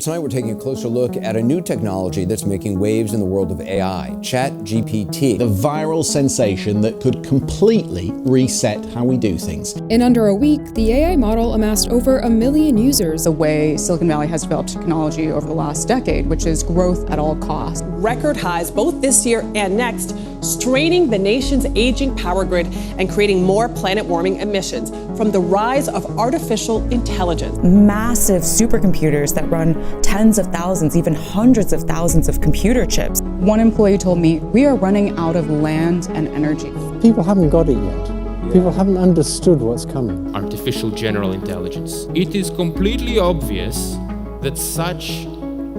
Tonight we're taking a closer look at a new technology that's making waves in the world of AI, ChatGPT. The viral sensation that could completely reset how we do things. In under a week, the AI model amassed over 1 million users. The way Silicon Valley has developed technology over the last decade, which is growth at all costs. Record highs both this year and next, straining the nation's aging power grid and creating more planet-warming emissions from the rise of artificial intelligence. Massive supercomputers that run tens of thousands, even hundreds of thousands of computer chips. One employee told me, we are running out of land and energy. People haven't got it yet. People haven't understood what's coming. Artificial general intelligence. It is completely obvious that such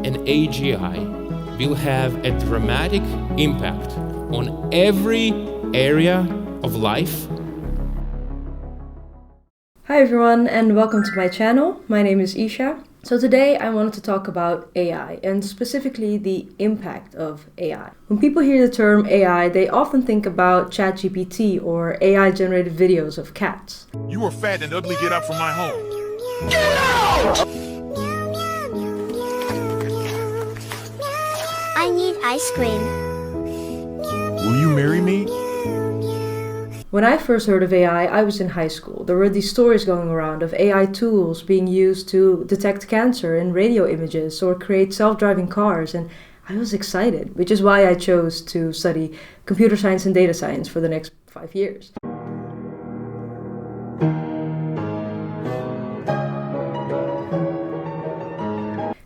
an AGI will have a dramatic impact on every area of life. Hi everyone and welcome to my channel. My name is Isha. So today I wanted to talk about AI and specifically the impact of AI. When people hear the term AI, they often think about ChatGPT or AI generated videos of cats. You are fat and ugly, get out from my home. Get out! I need ice cream. Will you marry me? When I first heard of AI, I was in high school. There were these stories going around of AI tools being used to detect cancer in radio images or create self-driving cars, and I was excited, which is why I chose to study computer science and data science for the next 5 years.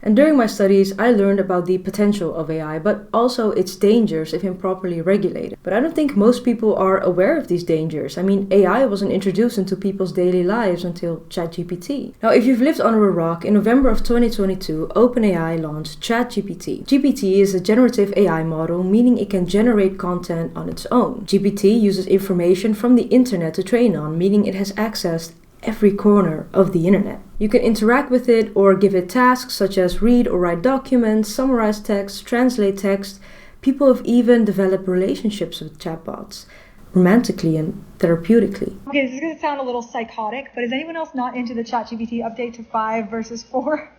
And during my studies, I learned about the potential of AI, but also its dangers if improperly regulated. But I don't think most people are aware of these dangers. I mean, AI wasn't introduced into people's daily lives until ChatGPT. Now, if you've lived under a rock, in November of 2022, OpenAI launched ChatGPT. GPT is a generative AI model, meaning it can generate content on its own. GPT uses information from the internet to train on, meaning it has accessed every corner of the internet. You can interact with it or give it tasks such as read or write documents, summarize text, translate text. People have even developed relationships with chatbots, romantically and therapeutically. Okay, this is going to sound a little psychotic, but is anyone else not into the ChatGPT update to 5 versus 4?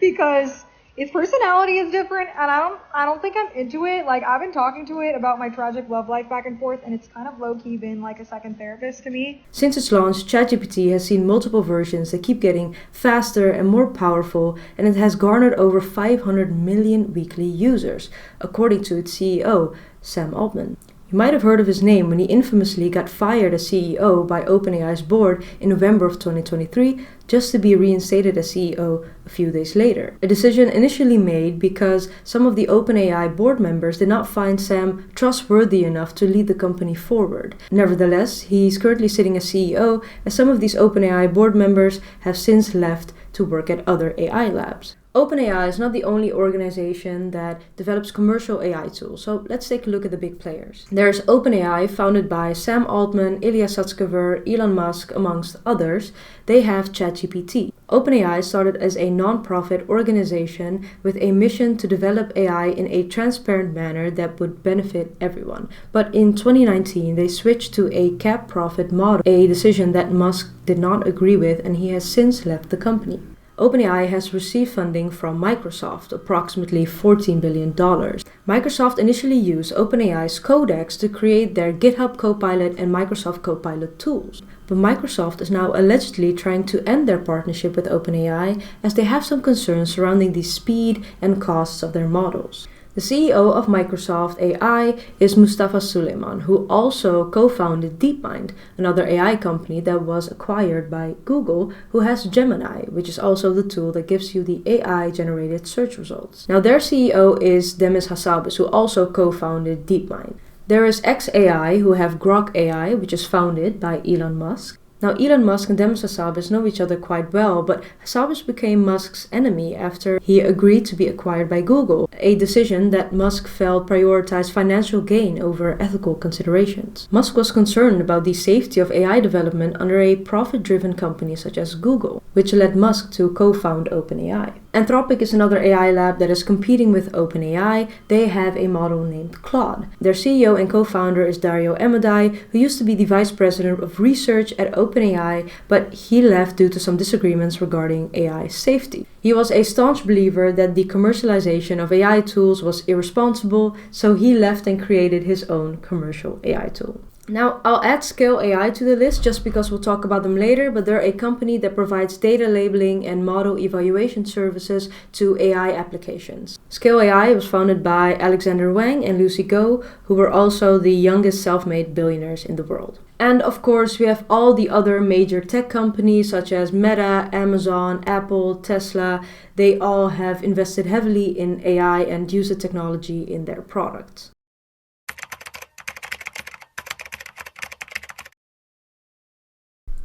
Because its personality is different, and I don't think I'm into it. Like, I've been talking to it about my tragic love life back and forth, and it's kind of low-key been like a second therapist to me. Since its launch, ChatGPT has seen multiple versions that keep getting faster and more powerful, and it has garnered over 500 million weekly users, according to its CEO, Sam Altman. You might have heard of his name when he infamously got fired as CEO by OpenAI's board in November of 2023, just to be reinstated as CEO a few days later. A decision initially made because some of the OpenAI board members did not find Sam trustworthy enough to lead the company forward. Nevertheless, he's currently sitting as CEO, as some of these OpenAI board members have since left to work at other AI labs. OpenAI is not the only organization that develops commercial AI tools, so let's take a look at the big players. There's OpenAI, founded by Sam Altman, Ilya Sutskever, Elon Musk, amongst others. They have ChatGPT. OpenAI started as a non-profit organization with a mission to develop AI in a transparent manner that would benefit everyone. But in 2019, they switched to a cap profit model, a decision that Musk did not agree with, and he has since left the company. OpenAI has received funding from Microsoft, approximately $14 billion. Microsoft initially used OpenAI's Codex to create their GitHub Copilot and Microsoft Copilot tools. But Microsoft is now allegedly trying to end their partnership with OpenAI as they have some concerns surrounding the speed and costs of their models. The CEO of Microsoft AI is Mustafa Suleyman, who also co-founded DeepMind, another AI company that was acquired by Google, who has Gemini, which is also the tool that gives you the AI-generated search results. Now, their CEO is Demis Hassabis, who also co-founded DeepMind. There is xAI, who have Grok AI, which is founded by Elon Musk. Now, Elon Musk and Demis Hassabis know each other quite well, but Hassabis became Musk's enemy after he agreed to be acquired by Google, a decision that Musk felt prioritized financial gain over ethical considerations. Musk was concerned about the safety of AI development under a profit-driven company such as Google, which led Musk to co-found OpenAI. Anthropic is another AI lab that is competing with OpenAI. They have a model named Claude. Their CEO and co-founder is Dario Amodei, who used to be the vice president of research at OpenAI, but he left due to some disagreements regarding AI safety. He was a staunch believer that the commercialization of AI tools was irresponsible, so he left and created his own commercial AI tool. Now, I'll add Scale AI to the list just because we'll talk about them later, but they're a company that provides data labeling and model evaluation services to AI applications. Scale AI was founded by Alexander Wang and Lucy Goh, who were also the youngest self-made billionaires in the world. And of course, we have all the other major tech companies such as Meta, Amazon, Apple, Tesla. They all have invested heavily in AI and use the technology in their products.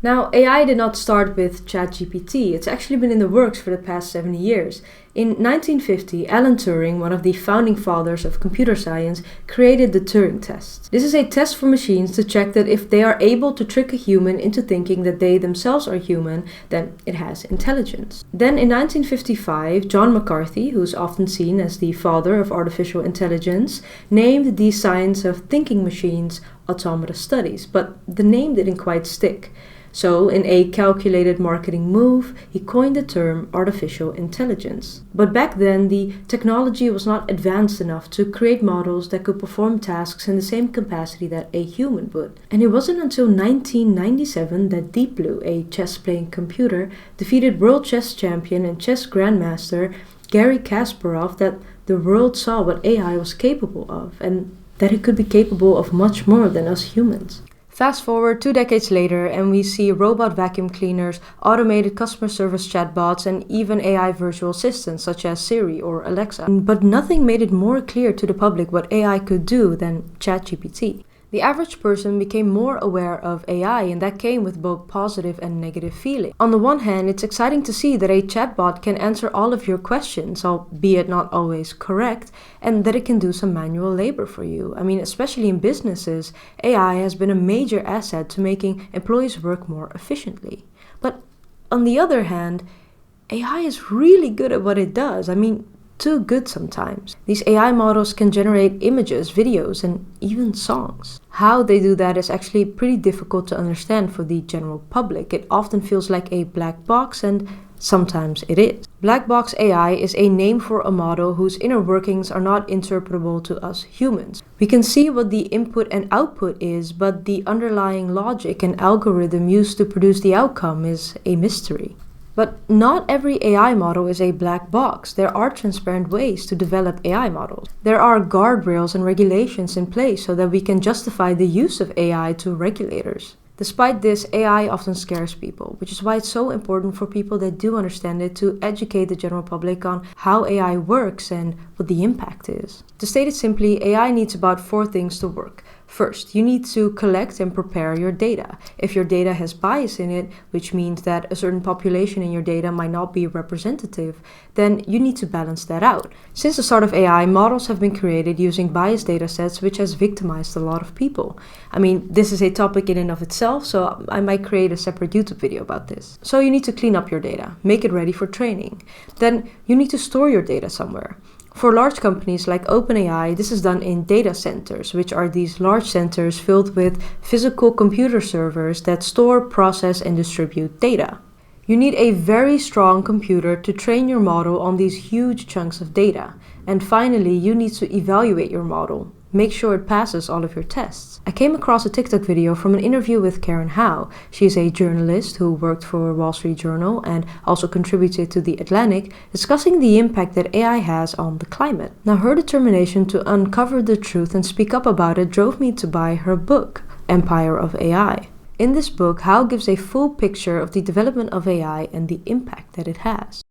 Now, AI did not start with ChatGPT. It's actually been in the works for the past 70 years. In 1950, Alan Turing, one of the founding fathers of computer science, created the Turing test. This is a test for machines to check that if they are able to trick a human into thinking that they themselves are human, then it has intelligence. Then in 1955, John McCarthy, who is often seen as the father of artificial intelligence, named the science of thinking machines automata studies, but the name didn't quite stick. So, in a calculated marketing move, he coined the term artificial intelligence. But back then, the technology was not advanced enough to create models that could perform tasks in the same capacity that a human would. And it wasn't until 1997 that Deep Blue, a chess-playing computer, defeated world chess champion and chess grandmaster Garry Kasparov that the world saw what AI was capable of, and that it could be capable of much more than us humans. Fast forward 2 decades later and we see robot vacuum cleaners, automated customer service chatbots, and even AI virtual assistants such as Siri or Alexa. But nothing made it more clear to the public what AI could do than ChatGPT. The average person became more aware of AI, and that came with both positive and negative feeling. On the one hand, it's exciting to see that a chatbot can answer all of your questions, albeit not always correct, and that it can do some manual labor for you. I mean, especially in businesses, AI has been a major asset to making employees work more efficiently. But on the other hand, AI is really good at what it does. I mean, too good sometimes. These AI models can generate images, videos, and even songs. How they do that is actually pretty difficult to understand for the general public. It often feels like a black box, and sometimes it is. Black box AI is a name for a model whose inner workings are not interpretable to us humans. We can see what the input and output is, but the underlying logic and algorithm used to produce the outcome is a mystery. But not every AI model is a black box. There are transparent ways to develop AI models. There are guardrails and regulations in place so that we can justify the use of AI to regulators. Despite this, AI often scares people, which is why it's so important for people that do understand it to educate the general public on how AI works and what the impact is. To state it simply, AI needs about 4 things to work. First, you need to collect and prepare your data. If your data has bias in it, which means that a certain population in your data might not be representative, then you need to balance that out. Since the start of AI, models have been created using biased datasets, which has victimized a lot of people. I mean, this is a topic in and of itself, so I might create a separate YouTube video about this. So you need to clean up your data, make it ready for training. Then you need to store your data somewhere. For large companies like OpenAI, this is done in data centers, which are these large centers filled with physical computer servers that store, process, and distribute data. You need a very strong computer to train your model on these huge chunks of data. And finally, you need to evaluate your model. Make sure it passes all of your tests. I came across a TikTok video from an interview with Karen Howe. She is a journalist who worked for Wall Street Journal and also contributed to The Atlantic, discussing the impact that AI has on the climate. Now, her determination to uncover the truth and speak up about it drove me to buy her book, Empire of AI. In this book, Howe gives a full picture of the development of AI and the impact that it has.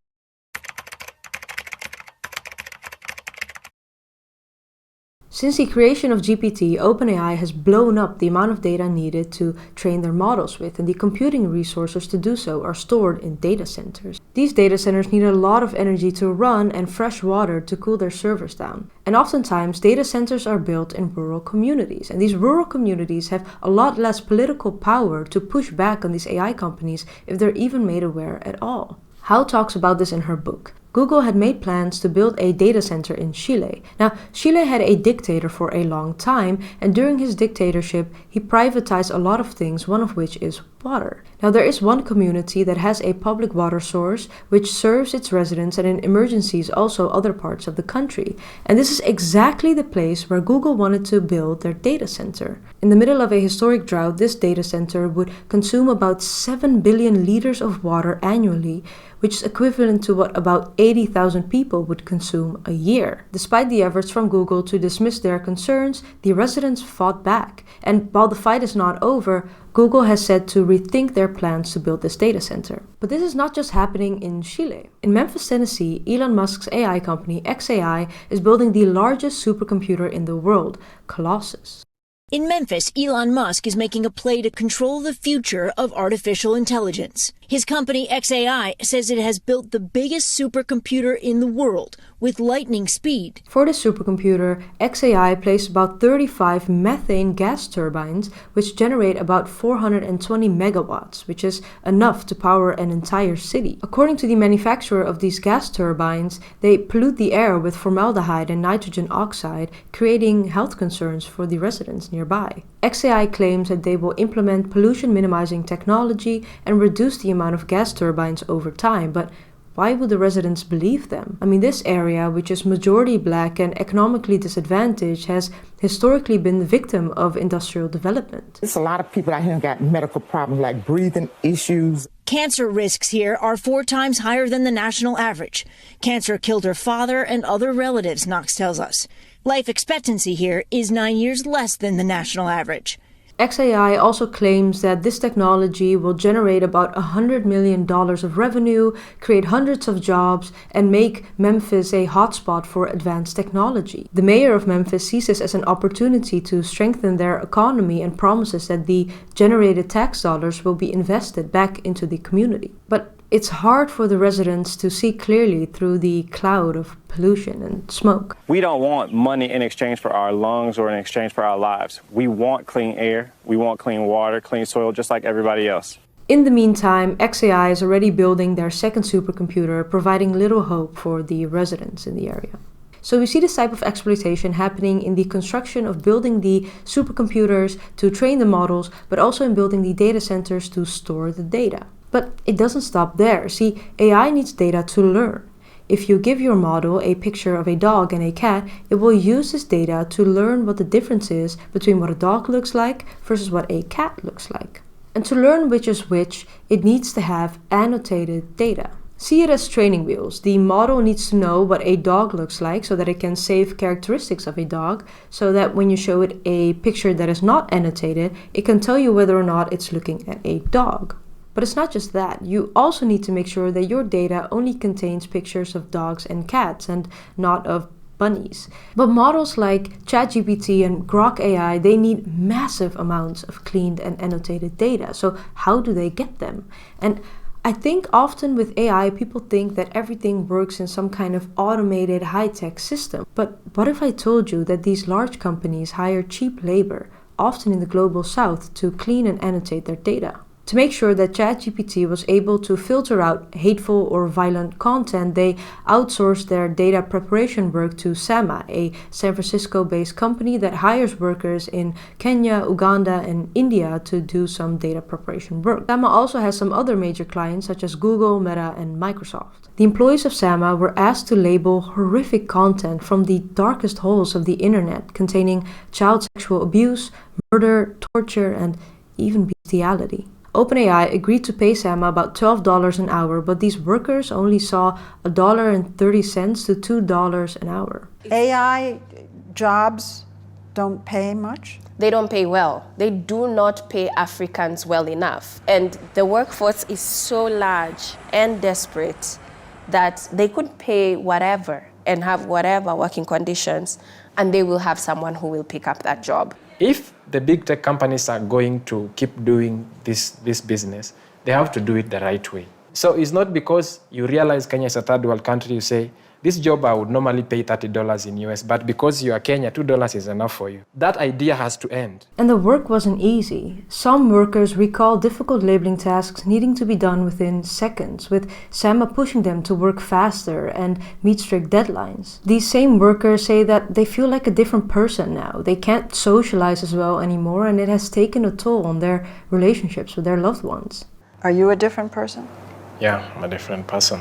Since the creation of GPT, OpenAI has blown up the amount of data needed to train their models with, and the computing resources to do so are stored in data centers. These data centers need a lot of energy to run and fresh water to cool their servers down. And oftentimes, data centers are built in rural communities, and these rural communities have a lot less political power to push back on these AI companies if they're even made aware at all. Howe talks about this in her book. Google had made plans to build a data center in Chile. Now, Chile had a dictator for a long time, and during his dictatorship, he privatized a lot of things, one of which is water. Now, there is one community that has a public water source which serves its residents and in emergencies also other parts of the country. And this is exactly the place where Google wanted to build their data center. In the middle of a historic drought, this data center would consume about 7 billion liters of water annually, which is equivalent to what about 80,000 people would consume a year. Despite the efforts from Google to dismiss their concerns, the residents fought back. And while the fight is not over, Google has said to rethink their plans to build this data center. But this is not just happening in Chile. In Memphis, Tennessee, Elon Musk's AI company, xAI, is building the largest supercomputer in the world, Colossus. In Memphis, Elon Musk is making a play to control the future of artificial intelligence. His company, xAI, says it has built the biggest supercomputer in the world with lightning speed. For this supercomputer, xAI placed about 35 methane gas turbines, which generate about 420 megawatts, which is enough to power an entire city. According to the manufacturer of these gas turbines, they pollute the air with formaldehyde and nitrogen oxide, creating health concerns for the residents nearby. xAI claims that they will implement pollution-minimizing technology and reduce the amount of gas turbines over time, but why would the residents believe them? I mean, this area, which is majority black and economically disadvantaged, has historically been the victim of industrial development. There's a lot of people out here who got medical problems like breathing issues. Cancer risks here are 4 times higher than the national average. Cancer killed her father and other relatives, Knox tells us. Life expectancy here is 9 years less than the national average. xAI also claims that this technology will generate about $100 million of revenue, create hundreds of jobs, and make Memphis a hotspot for advanced technology. The mayor of Memphis sees this as an opportunity to strengthen their economy and promises that the generated tax dollars will be invested back into the community. But it's hard for the residents to see clearly through the cloud of pollution and smoke. We don't want money in exchange for our lungs or in exchange for our lives. We want clean air, we want clean water, clean soil, just like everybody else. In the meantime, xAI is already building their second supercomputer, providing little hope for the residents in the area. So we see this type of exploitation happening in the construction of building the supercomputers to train the models, but also in building the data centers to store the data. But it doesn't stop there. See, AI needs data to learn. If you give your model a picture of a dog and a cat, it will use this data to learn what the difference is between what a dog looks like versus what a cat looks like. And to learn which is which, it needs to have annotated data. See it as training wheels. The model needs to know what a dog looks like so that it can save characteristics of a dog, so that when you show it a picture that is not annotated, it can tell you whether or not it's looking at a dog. But it's not just that. You also need to make sure that your data only contains pictures of dogs and cats and not of bunnies. But models like ChatGPT and Grok AI, they need massive amounts of cleaned and annotated data. So how do they get them? And I think often with AI, people think that everything works in some kind of automated high-tech system. But what if I told you that these large companies hire cheap labor, often in the global south, to clean and annotate their data? To make sure that ChatGPT was able to filter out hateful or violent content, they outsourced their data preparation work to Sama, a San Francisco-based company that hires workers in Kenya, Uganda, and India to do some data preparation work. Sama also has some other major clients such as Google, Meta, and Microsoft. The employees of Sama were asked to label horrific content from the darkest holes of the internet, containing child sexual abuse, murder, torture, and even bestiality. OpenAI agreed to pay Sama about $12 an hour, but these workers only saw $1.30 to $2 an hour. AI jobs don't pay much? They don't pay well. They do not pay Africans well enough. And the workforce is so large and desperate that they could pay whatever and have whatever working conditions, and they will have someone who will pick up that job. If the big tech companies are going to keep doing this business, they have to do it the right way. So it's not because you realize Kenya is a third world country, you say, this job I would normally pay $30 in US, but because you are Kenya, $2 is enough for you. That idea has to end. And the work wasn't easy. Some workers recall difficult labeling tasks needing to be done within seconds, with SAMA pushing them to work faster and meet strict deadlines. These same workers say that they feel like a different person now. They can't socialize as well anymore, and it has taken a toll on their relationships with their loved ones. Are you a different person? Yeah, I'm a different person.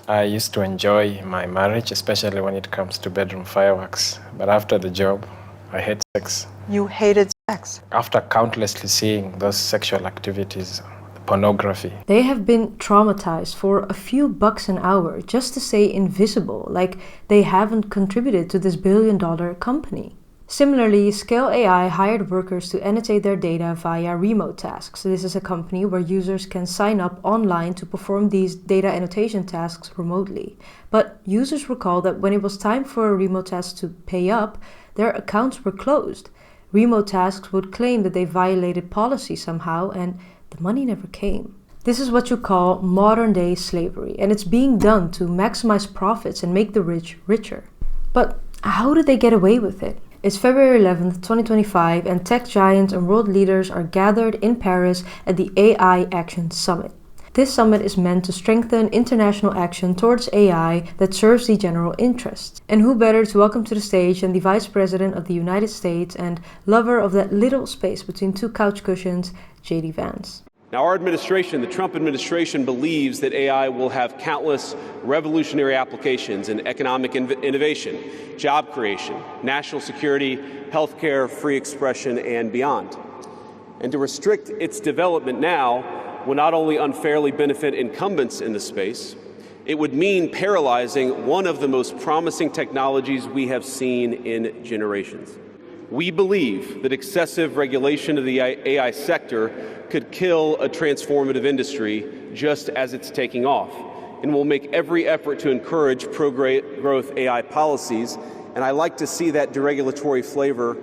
I used to enjoy my marriage, especially when it comes to bedroom fireworks. But after the job, I hate sex. You hated sex? After countlessly seeing those sexual activities, pornography. They have been traumatized for a few bucks an hour just to stay invisible, like they haven't contributed to this billion-dollar company. Similarly, Scale AI hired workers to annotate their data via remote tasks. This is a company where users can sign up online to perform these data annotation tasks remotely. But users recall that when it was time for a remote task to pay up, their accounts were closed. Remote tasks would claim that they violated policy somehow, and the money never came. This is what you call modern-day slavery, and it's being done to maximize profits and make the rich richer. But how did they get away with it? It's February 11th, 2025, and tech giants and world leaders are gathered in Paris at the AI Action Summit. This summit is meant to strengthen international action towards AI that serves the general interest. And who better to welcome to the stage than the Vice President of the United States and lover of that little space between two couch cushions, J.D. Vance. Now, our administration, the Trump administration, believes that AI will have countless revolutionary applications in economic innovation, job creation, national security, healthcare, free expression, and beyond. And to restrict its development now will not only unfairly benefit incumbents in the space, it would mean paralyzing one of the most promising technologies we have seen in generations. We believe that excessive regulation of the AI sector could kill a transformative industry just as it's taking off, and will make every effort to encourage pro-growth AI policies. And I like to see that deregulatory flavor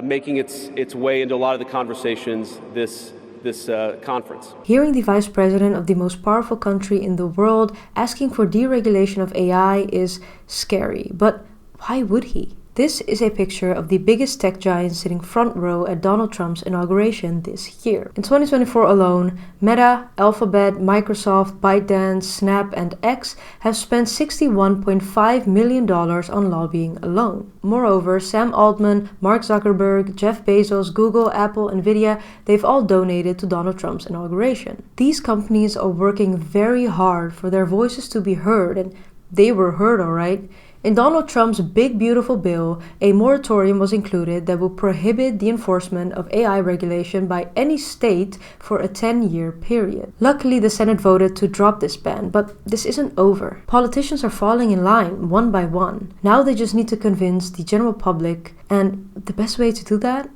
making its way into a lot of the conversations this conference. Hearing the Vice President of the most powerful country in the world asking for deregulation of AI is scary, but why would he? This is a picture of the biggest tech giant sitting front row at Donald Trump's inauguration this year. In 2024 alone, Meta, Alphabet, Microsoft, ByteDance, Snap, and X have spent $61.5 million on lobbying alone. Moreover, Sam Altman, Mark Zuckerberg, Jeff Bezos, Google, Apple, Nvidia, they've all donated to Donald Trump's inauguration. These companies are working very hard for their voices to be heard, and they were heard all right. In Donald Trump's big beautiful bill, a moratorium was included that will prohibit the enforcement of AI regulation by any state for a 10-year period. Luckily, the Senate voted to drop this ban, but this isn't over. Politicians are falling in line one by one. Now they just need to convince the general public, and the best way to do that?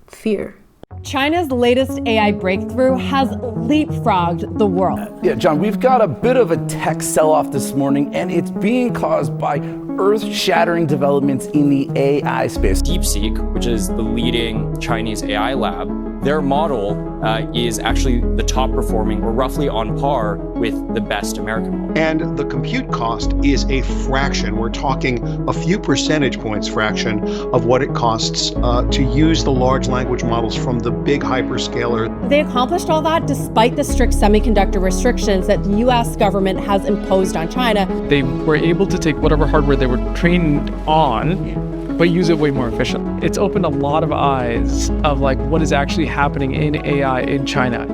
Fear. China's latest AI breakthrough has leapfrogged the world. Yeah, John, we've got a bit of a tech sell-off this morning, and it's being caused by earth-shattering developments in the AI space. DeepSeek, which is the leading Chinese AI lab, their model is actually the top performing. We're roughly on par with the best American model. And the compute cost is a fraction. We're talking a few percentage points fraction of what it costs to use the large language models from the big hyperscaler. They accomplished all that despite the strict semiconductor restrictions that the US government has imposed on China. They were able to take whatever hardware they were trained on, but use it way more efficiently. It's opened a lot of eyes of like what is actually happening in AI in China.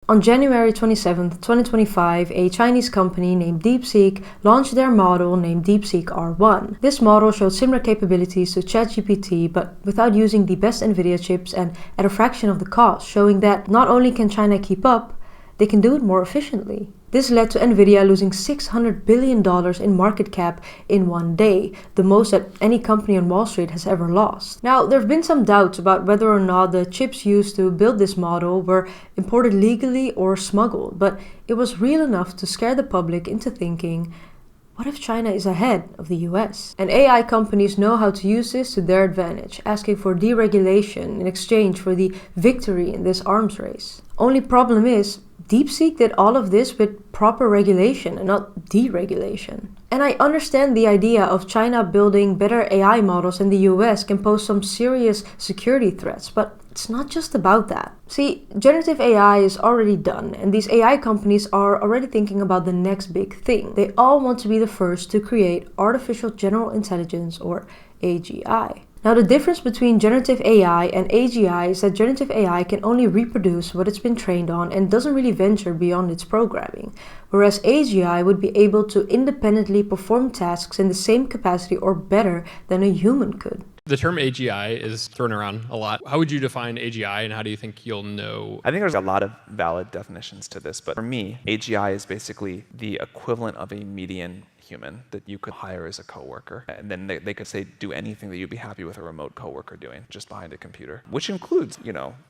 On January 27, 2025, a Chinese company named DeepSeek launched their model named DeepSeek R1. This model showed similar capabilities to ChatGPT, but without using the best NVIDIA chips and at a fraction of the cost, showing that not only can China keep up, they can do it more efficiently. This led to Nvidia losing $600 billion in market cap in one day, the most that any company on Wall Street has ever lost. Now, there have been some doubts about whether or not the chips used to build this model were imported legally or smuggled, but it was real enough to scare the public into thinking, What if China is ahead of the US? And AI companies know how to use this to their advantage, asking for deregulation in exchange for the victory in this arms race. Only problem is, DeepSeek did all of this with proper regulation and not deregulation. And I understand the idea of China building better AI models in the US can pose some serious security threats, but it's not just about that. See, generative AI is already done, and these AI companies are already thinking about the next big thing. They all want to be the first to create artificial general intelligence, or AGI. Now, the difference between generative AI and AGI is that generative AI can only reproduce what it's been trained on and doesn't really venture beyond its programming, whereas AGI would be able to independently perform tasks in the same capacity or better than a human could. The term AGI is thrown around a lot. How would you define AGI, and how do you think you'll know? I think there's a lot of valid definitions to this, but for me, AGI is basically the equivalent of a median human that you could hire as a coworker, and then they could say do anything that you'd be happy with a remote coworker doing just behind a computer, which includes,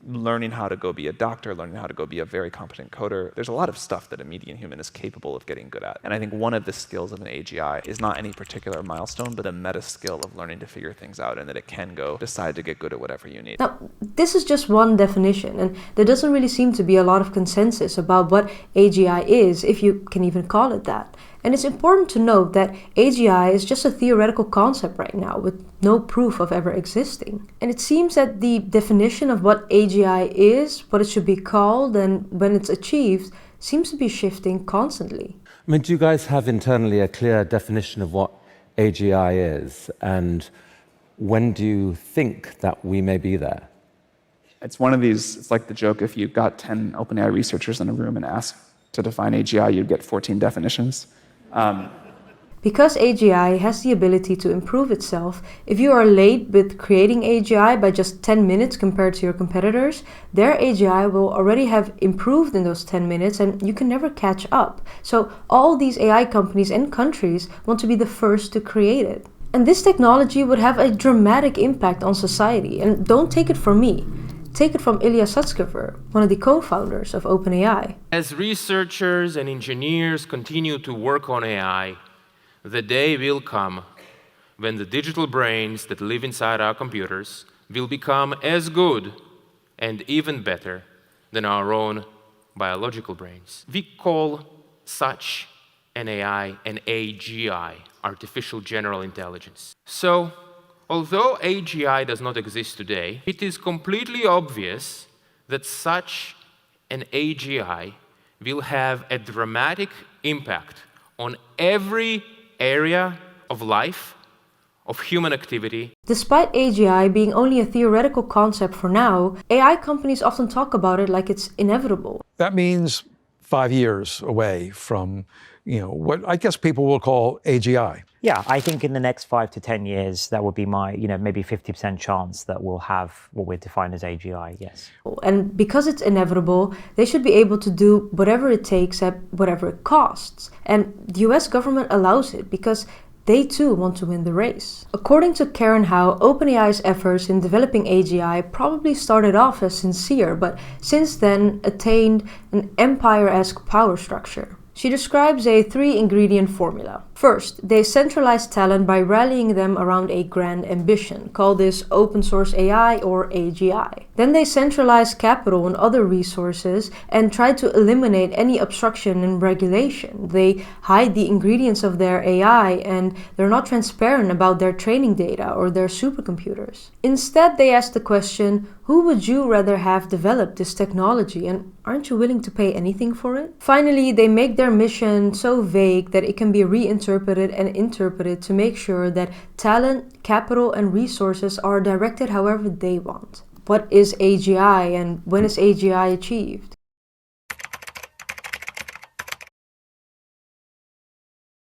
learning how to go be a doctor, learning how to go be a very competent coder. There's a lot of stuff that a median human is capable of getting good at. And I think one of the skills of an AGI is not any particular milestone, but a meta skill of learning to figure things out, and that it can go decide to get good at whatever you need. Now, this is just one definition, and there doesn't really seem to be a lot of consensus about what AGI is, if you can even call it that. And it's important to note that AGI is just a theoretical concept right now, with no proof of ever existing. And it seems that the definition of what AGI is, what it should be called, and when it's achieved, seems to be shifting constantly. I mean, do you guys have internally a clear definition of what AGI is? And when do you think that we may be there? It's one of these, it's like the joke, if you got 10 OpenAI researchers in a room and asked to define AGI, you'd get 14 definitions. Because AGI has the ability to improve itself, if you are late with creating AGI by just 10 minutes compared to your competitors, their AGI will already have improved in those 10 minutes and you can never catch up. So all these AI companies and countries want to be the first to create it. And this technology would have a dramatic impact on society. And don't take it from me. Take it from Ilya Sutskever, one of the co-founders of OpenAI. As researchers and engineers continue to work on AI, the day will come when the digital brains that live inside our computers will become as good and even better than our own biological brains. We call such an AI an AGI, artificial general intelligence. So, although AGI does not exist today, it is completely obvious that such an AGI will have a dramatic impact on every area of life, of human activity. Despite AGI being only a theoretical concept for now, AI companies often talk about it like it's inevitable. That means 5 years away from, what I guess people will call AGI. Yeah, I think in the next 5 to 10 years, that would be my, maybe 50% chance that we'll have what we define as AGI, yes. And because it's inevitable, they should be able to do whatever it takes at whatever it costs. And the US government allows it because they too want to win the race. According to Karen Howe, OpenAI's efforts in developing AGI probably started off as sincere, but since then attained an empire-esque power structure. She describes a 3-ingredient formula. First, they centralize talent by rallying them around a grand ambition. Call this open source AI or AGI. Then they centralize capital and other resources and try to eliminate any obstruction and regulation. They hide the ingredients of their AI and they're not transparent about their training data or their supercomputers. Instead, they ask the question, who would you rather have developed this technology, and aren't you willing to pay anything for it? Finally, they make their mission so vague that it can be reinterpreted and interpreted to make sure that talent, capital, and resources are directed however they want. What is AGI and when is AGI achieved?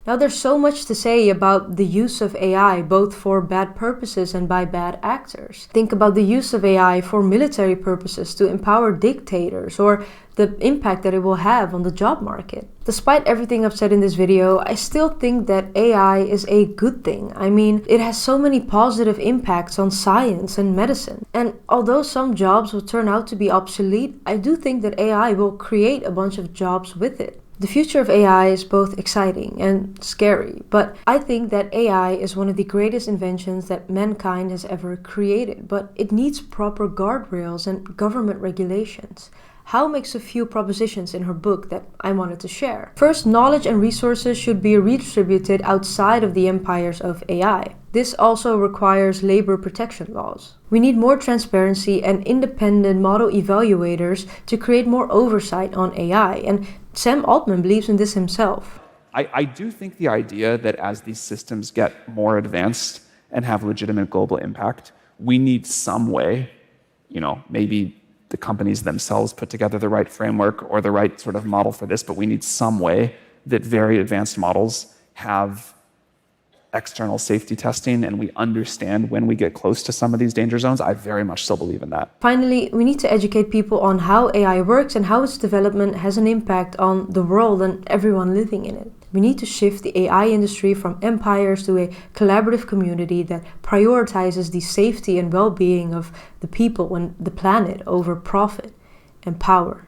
Now there's so much to say about the use of AI, both for bad purposes and by bad actors. Think about the use of AI for military purposes to empower dictators, or the impact that it will have on the job market. Despite everything I've said in this video, I still think that AI is a good thing. I mean, it has so many positive impacts on science and medicine. And although some jobs will turn out to be obsolete, I do think that AI will create a bunch of jobs with it. The future of AI is both exciting and scary, but I think that AI is one of the greatest inventions that mankind has ever created, but it needs proper guardrails and government regulations. Howe makes a few propositions in her book that I wanted to share. First, knowledge and resources should be redistributed outside of the empires of AI. This also requires labor protection laws. We need more transparency and independent model evaluators to create more oversight on AI, and Sam Altman believes in this himself. I do think the idea that as these systems get more advanced and have legitimate global impact, we need some way, maybe the companies themselves put together the right framework or the right sort of model for this, but we need some way that very advanced models have external safety testing and we understand when we get close to some of these danger zones. I very much still believe in that. Finally, we need to educate people on how AI works and how its development has an impact on the world and everyone living in it. We need to shift the AI industry from empires to a collaborative community that prioritizes the safety and well-being of the people and the planet over profit and power.